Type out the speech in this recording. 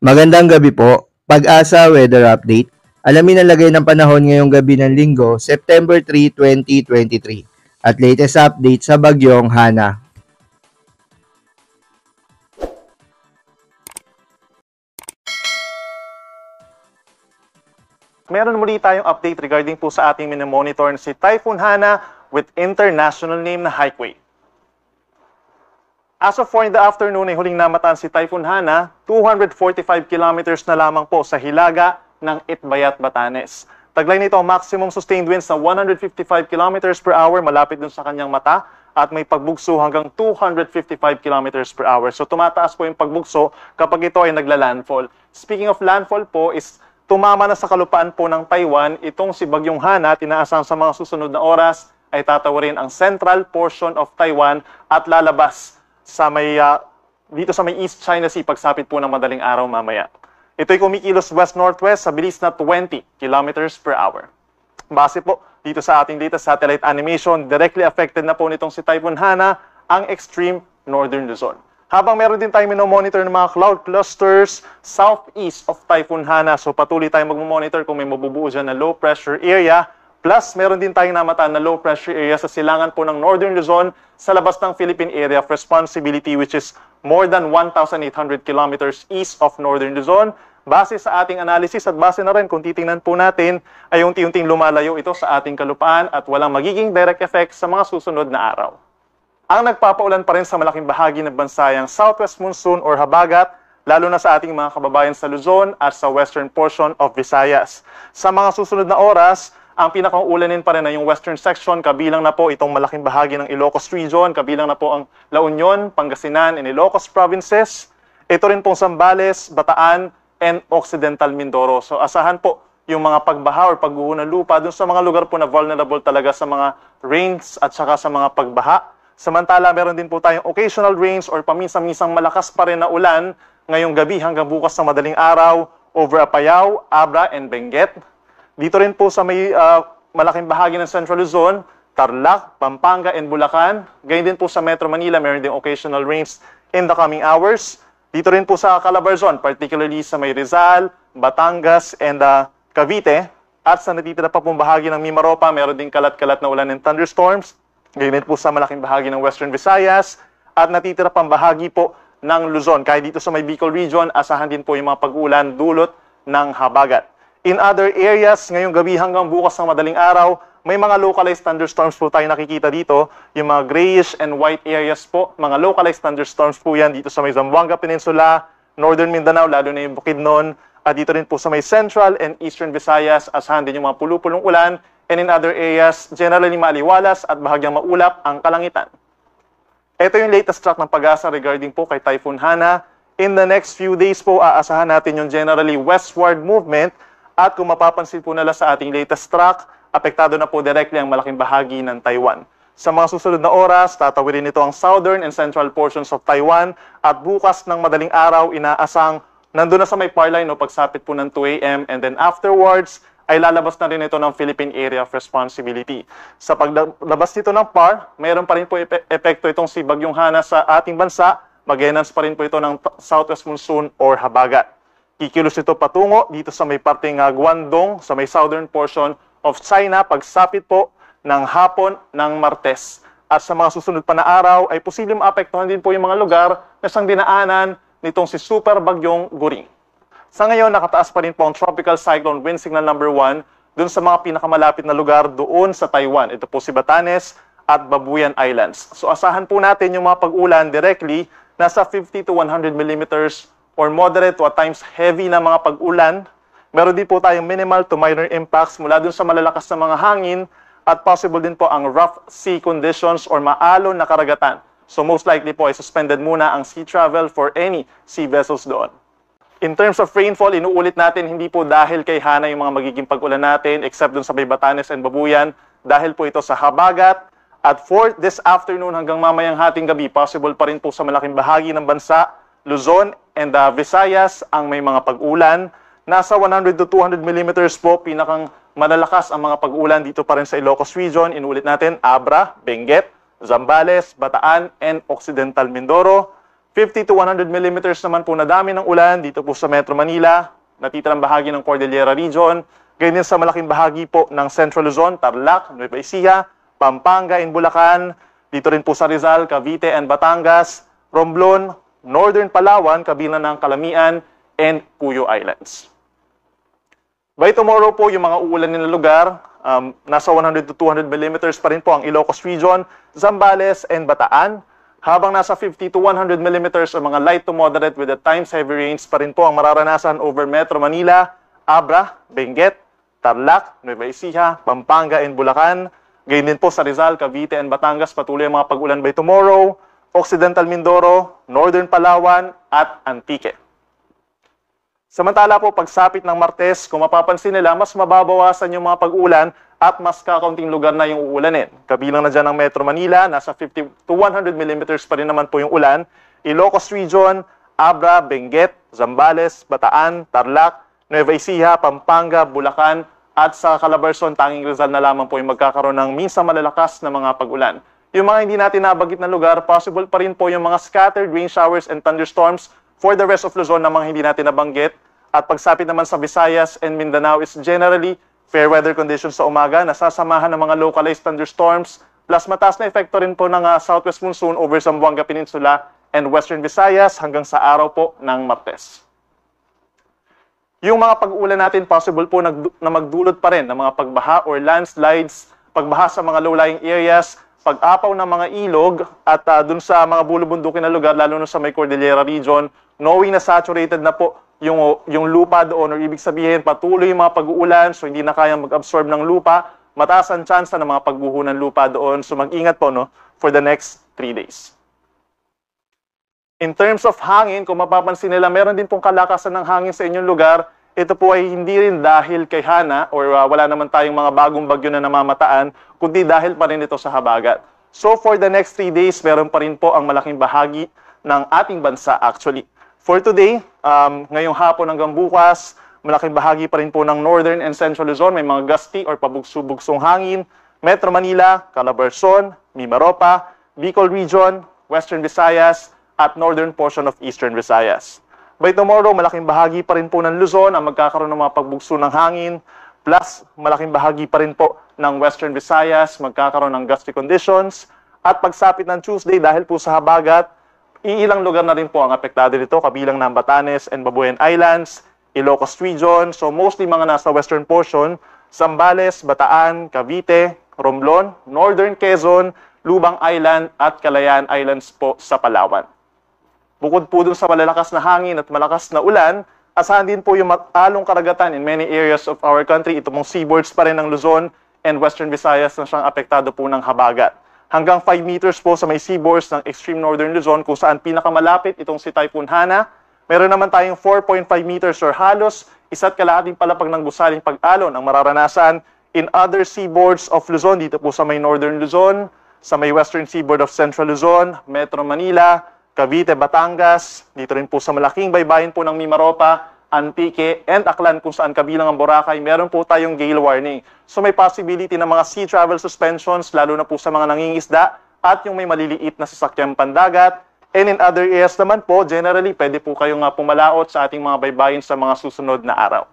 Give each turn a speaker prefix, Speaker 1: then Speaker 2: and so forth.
Speaker 1: Magandang gabi po. Pag-asa Weather Update. Alamin ang lagay ng panahon ngayong gabi ng Linggo, September 3, 2023. At latest update sa bagyong Hana.
Speaker 2: Meron muli tayong update regarding po sa ating minemonitor na si Typhoon Hana with international name na Haikway. As of 4 in the afternoon ay huling namataan si Typhoon Hana, 245 kilometers na lamang po sa hilaga ng Itbayat, Batanes. Taglay nito ang maximum sustained winds na 155 kilometers per hour malapit dun sa kanyang mata at may pagbugso hanggang 255 kilometers per hour. So tumataas po yung pagbugso kapag ito ay nagla-landfall. Speaking of landfall po is tumama na sa kalupaan po ng Taiwan itong si Bagyong Hana. Tinaasang sa mga susunod na oras ay tatawarin ang central portion of Taiwan at lalabas sa dito sa may East China Sea pagsapit po ng madaling araw mamaya. Ito'y kumikilos west-northwest sa bilis na 20 kilometers per hour. Base po dito sa ating latest satellite animation, directly affected na po nitong si Typhoon Hana ang extreme northern Luzon. Habang meron din tayong minomonitor ng mga cloud clusters southeast of Typhoon Hana. So patuloy tayong mag-monitor kung may mabubuo dyan na low pressure area. Plus, meron din tayong namataan na low pressure area sa silangan po ng Northern Luzon sa labas ng Philippine Area of Responsibility which is more than 1,800 kilometers east of Northern Luzon. Base sa ating analysis at base na rin kung titingnan po natin ay unti-unting lumalayo ito sa ating kalupaan at walang magiging direct effect sa mga susunod na araw. Ang nagpapaulan pa rin sa malaking bahagi ng bansa ay ang southwest monsoon or habagat, lalo na sa ating mga kababayan sa Luzon at sa western portion of Visayas. Sa mga susunod na oras, ang pinakang ulanin pa rin ay yung western section, kabilang na po itong malaking bahagi ng Ilocos region, kabilang na po ang La Union, Pangasinan, and Ilocos provinces. Ito rin pong Zambales, Bataan, and Occidental Mindoro. So asahan po yung mga pagbaha or pagguho ng lupa dun sa mga lugar po na vulnerable talaga sa mga rains at saka sa mga pagbaha. Samantala, meron din po tayong occasional rains or paminsan-minsang malakas pa rin na ulan ngayong gabi hanggang bukas sa madaling araw over Apayao, Abra, and Benguet. Dito rin po sa may malaking bahagi ng Central Luzon, Tarlac, Pampanga, and Bulacan. Ganyan din po sa Metro Manila, meron din occasional rains in the coming hours. Dito rin po sa Calabarzon, particularly sa may Rizal, Batangas, and Cavite. At sa natitira pa pong bahagi ng Mimaropa, meron din kalat-kalat na ulan and thunderstorms. Ganyan din po sa malaking bahagi ng Western Visayas. At natitira pang bahagi po ng Luzon. Kahit dito sa may Bicol region, asahan din po yung mga pag-ulan dulot ng habagat. In other areas, ngayong gabi hanggang bukas ng madaling araw, may mga localized thunderstorms po tayo nakikita dito. Yung mga grayish and white areas po, mga localized thunderstorms po yan dito sa may Zamboanga Peninsula, Northern Mindanao, lalo na yung Bukidnon, at dito rin po sa may Central and Eastern Visayas, asahan din yung mga pulu-pulong ulan, and in other areas, generally maaliwalas at bahagyang maulap ang kalangitan. Ito yung latest track ng Pag-asa regarding po kay Typhoon Hana. In the next few days po, aasahan natin yung generally westward movement. At kung mapapansin po nila sa ating latest track, apektado na po directly ang malaking bahagi ng Taiwan. Sa mga susunod na oras, tatawirin nito ang southern and central portions of Taiwan at bukas ng madaling araw, inaasang nandun na sa may PAR line o pagsapit po ng 2 a.m. and then afterwards, ay lalabas na rin ito ng Philippine Area of Responsibility. Sa paglabas nito ng PAR, mayroon pa rin po epekto itong si Bagyong Hana sa ating bansa, mag-enhance pa rin po ito ng southwest monsoon or habagat. Kikilos ito patungo dito sa may parteng Guangdong, sa may southern portion of China, pagsapit po ng hapon ng Martes. At sa mga susunod pa na araw, ay posibleng maapektuhan din po yung mga lugar na siyang dinaanan nitong si Super Bagyong Guring. Sa ngayon, nakataas pa rin po ang Tropical Cyclone Wind Signal number 1 dun sa mga pinakamalapit na lugar doon sa Taiwan. Ito po si Batanes at Babuyan Islands. So asahan po natin yung mga pag-ulan directly nasa 50 to 100 millimeters or moderate to at times heavy na mga pag-ulan. Meron din po tayong minimal to minor impacts mula dun sa malalakas na mga hangin at possible din po ang rough sea conditions or maalon na karagatan. So most likely po ay suspended muna ang sea travel for any sea vessels doon. In terms of rainfall, inuulit natin hindi po dahil kay Hana yung mga magiging pag-ulan natin except dun sa may Batanes and Babuyan, dahil po ito sa habagat. At for this afternoon hanggang mamayang hating gabi, possible pa rin po sa malaking bahagi ng bansa, Luzon and Visayas ang may mga pag-ulan. Nasa 100 to 200 millimeters po, pinakang malalakas ang mga pag-ulan dito pa rin sa Ilocos region. Inulit natin, Abra, Benguet, Zambales, Bataan, and Occidental Mindoro. 50 to 100 millimeters naman po na dami ng ulan dito po sa Metro Manila, natitirang bahagi ng Cordillera Region, ganyan sa malaking bahagi po ng Central Luzon, Tarlac, Nueva Ecija, Pampanga, and Bulacan, dito rin po sa Rizal, Cavite, and Batangas, Romblon, Northern Palawan, kabilang ng Calamian, and Puyo Islands. By tomorrow po, yung mga uulanin na lugar, nasa 100 to 200 millimeters pa rin po ang Ilocos Region, Zambales, and Bataan, habang nasa 50 to 100 millimeters ang mga light to moderate with at times heavy rains pa rin po ang mararanasan over Metro Manila, Abra, Benguet, Tarlac, Nueva Ecija, Pampanga, and Bulacan. Gayun din po sa Rizal, Cavite, and Batangas, patuloy ang mga pag-ulan by tomorrow, Occidental Mindoro, Northern Palawan, at Antique. Samantala po, pagsapit ng Martes, kung mapapansin nila, mas mababawasan yung mga pag-ulan at mas kakaunting lugar na yung uulanin. Kabilang na dyan ang Metro Manila, nasa 50 to 100 millimeters pa rin naman po yung ulan. Ilocos Region, Abra, Benguet, Zambales, Bataan, Tarlac, Nueva Ecija, Pampanga, Bulacan, at sa Calabarzon, tanging Rizal na lamang po yung magkakaroon ng minsan malalakas na mga pag-ulan. Yung mga hindi natin nabanggit na lugar, possible pa rin po yung mga scattered rain showers and thunderstorms for the rest of Luzon na mga hindi natin nabanggit. At pagsapit naman sa Visayas and Mindanao is generally fair weather conditions sa umaga, nasasamahan ng mga localized thunderstorms, plus mataas na epekto rin po ng southwest monsoon over Zamboanga Peninsula and Western Visayas hanggang sa araw po ng Martes. Yung mga pag-ulan natin, possible po na magdulot pa rin ng mga pagbaha or landslides, pagbaha sa mga low-lying areas, pag-apaw ng mga ilog, at dun sa mga bulubundukin na lugar, lalo na sa may Cordillera Region, knowing na saturated na po yung lupa doon, or ibig sabihin patuloy yung mga pag-uulan, so hindi na kayang mag-absorb ng lupa, mataas ang chance ng mga pagguho ng lupa doon, so mag-ingat po for the next 3 days. In terms of hangin, kung mapapansin nila, meron din pong kalakasan ng hangin sa inyong lugar. Ito po ay hindi rin dahil kay Hana or wala naman tayong mga bagong bagyo na namamataan, kundi dahil pa rin ito sa habagat. So for the next 3 days, meron pa rin po ang malaking bahagi ng ating bansa actually. For today, ngayong hapon hanggang bukas, malaking bahagi pa rin po ng Northern and Central Luzon, may mga gusty or pabugso-bugsong hangin. Metro Manila, Calabarzon, Mimaropa, Bicol Region, Western Visayas, at northern portion of Eastern Visayas. By tomorrow, malaking bahagi pa rin po ng Luzon ang magkakaroon ng mga pagbugso ng hangin, plus malaking bahagi pa rin po ng Western Visayas magkakaroon ng gusty conditions. At pagsapit ng Tuesday, dahil po sa habagat, iilang lugar na rin po ang apektado dito, kabilang ng Batanes and Babuyan Islands, Ilocos Region, so mostly mga nasa western portion, Zambales, Bataan, Cavite, Romblon, Northern Quezon, Lubang Island, at Calayan Islands po sa Palawan. Bukod po dun sa malalakas na hangin at malakas na ulan, asahan din po yung matalong karagatan in many areas of our country. Ito mong seaboards pa rin ng Luzon and Western Visayas na siyang apektado po ng habagat. Hanggang 5 meters po sa may seaboards ng extreme northern Luzon kung saan pinakamalapit itong si Typhoon Hana. Meron naman tayong 4.5 meters or halos 1.5 palapag ng gusaling pag-alon ang mararanasan in other seaboards of Luzon, dito po sa may northern Luzon, sa may western seaboard of Central Luzon, Metro Manila, Cavite, Batangas, dito rin po sa malaking baybayin po ng Mimaropa, Antique, and Aklan kung saan kabilang ang Boracay, meron po tayong gale warning. So may possibility ng mga sea travel suspensions, lalo na po sa mga nangingisda at yung may maliliit na sasakyang pandagat. And in other areas naman po, generally, pwede po kayong pumalaot sa ating mga baybayin sa mga susunod na araw.